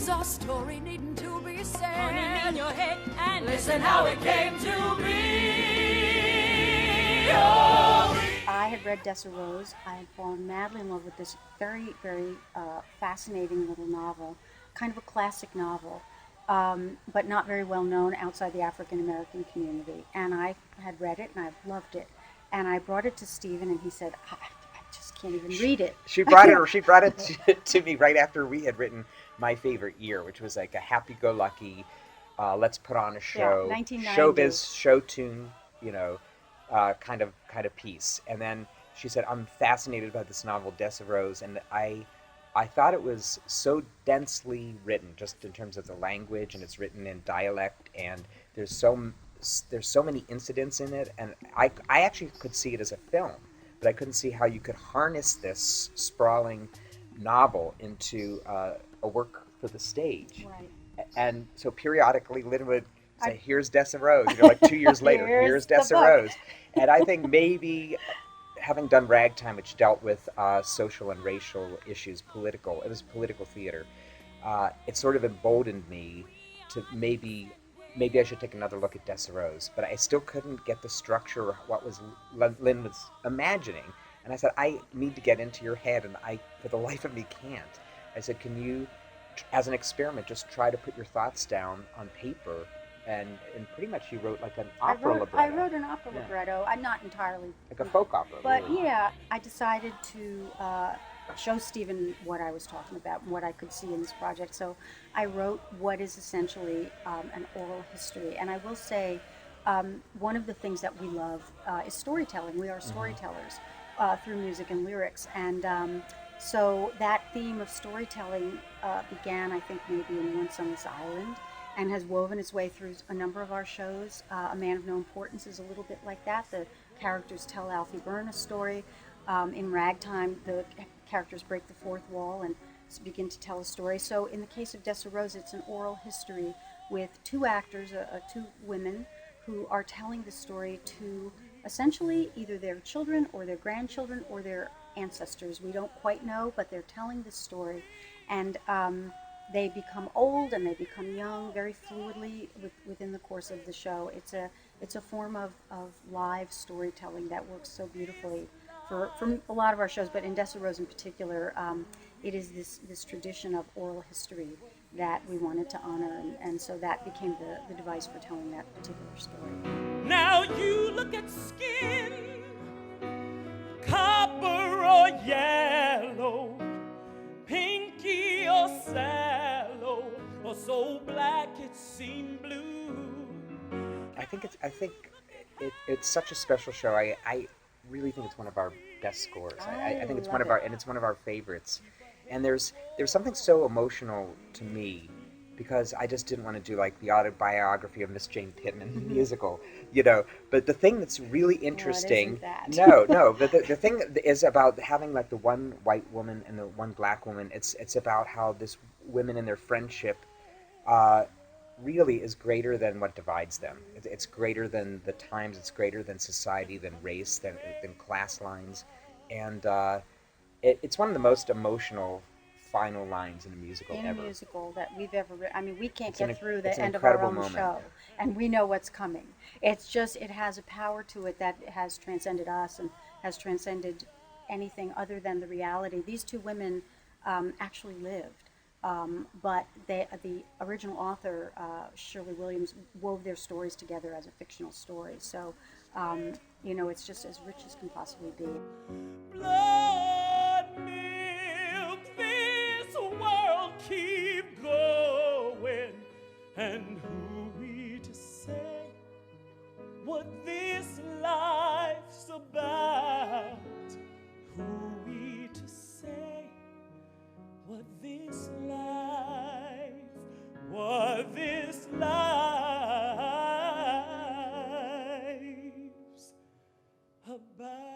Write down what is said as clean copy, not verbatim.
is our story needing to be said. Honey, lean your head and listen how it came to be. Oh, I had read DESSA ROSE. I had fallen madly in love with this very, very fascinating little novel, kind of a classic novel, but not very well known outside the African American community. And I had read it and I loved it. And I brought it to Stephen and he said, I just can't even read it. She brought it to me right after we had written My Favorite Year, which was like a happy-go-lucky, let's put on a show, 1990. showbiz, show tune, kind of piece. And then she said, I'm fascinated by this novel, DESSA ROSE, and I thought it was so densely written, just in terms of the language, and it's written in dialect, and there's so many incidents in it, and I actually could see it as a film, but I couldn't see how you could harness this sprawling novel into a work for the stage. Right. And so periodically, Lynn would say, here's DESSA ROSE, like 2 years later, here's DESSA ROSE. And I think maybe having done Ragtime, which dealt with social and racial issues, it was political theater, it sort of emboldened me to maybe I should take another look at DESSA ROSE, but I still couldn't get the structure of what Lynn was imagining. And I said, I need to get into your head, and I, for the life of me, can't. I said, can you, as an experiment, just try to put your thoughts down on paper? And pretty much you wrote like an opera libretto. I wrote an opera libretto. I'm not entirely... Like a folk opera. But really. yeah, I decided to show Stephen what I was talking about and what I could see in this project. So I wrote what is essentially an oral history. And I will say, one of the things that we love is storytelling. We are storytellers through music and lyrics. And so that theme of storytelling began, I think, maybe in Once on This Island, and has woven its way through a number of our shows. A Man of No Importance is a little bit like that. The characters tell Alfie Byrne a story. In Ragtime, the characters break the fourth wall and begin to tell a story. So in the case of DESSA ROSE, it's an oral history with two actors, two women, who are telling the story to essentially either their children or their grandchildren or their ancestors. We don't quite know, but they're telling the story. And they become old and they become young very fluidly within the course of the show. It's a form of live storytelling that works so beautifully for a lot of our shows, but in DESSA ROSE in particular, it is this tradition of oral history that we wanted to honor, and so that became the device for telling that particular story. Now you look at skin, copper or yellow, pinky or sallow, or so black it seemed blue. I think it's such a special show. I really think it's one of our best scores. I think it's one of our favorites. And there's something so emotional to me, because I just didn't want to do like the autobiography of Miss Jane Pittman, the musical, But the thing that's really interesting, but the thing is about having like the one white woman and the one black woman. It's about how this women and their friendship really is greater than what divides them. It's greater than the times. It's greater than society, than race, than class lines, and it's one of the most emotional final lines in a musical ever. In a musical that we've ever written. I mean, we can't get through the end of our own show, and we know what's coming. It's just, it has a power to it that has transcended us and has transcended anything other than the reality. These two women actually lived, but the original author, Shirley Williams, wove their stories together as a fictional story. So, it's just as rich as can possibly be. Blood milk, this world keep going, and who we to say what this life's about? Who we to say what this life's about?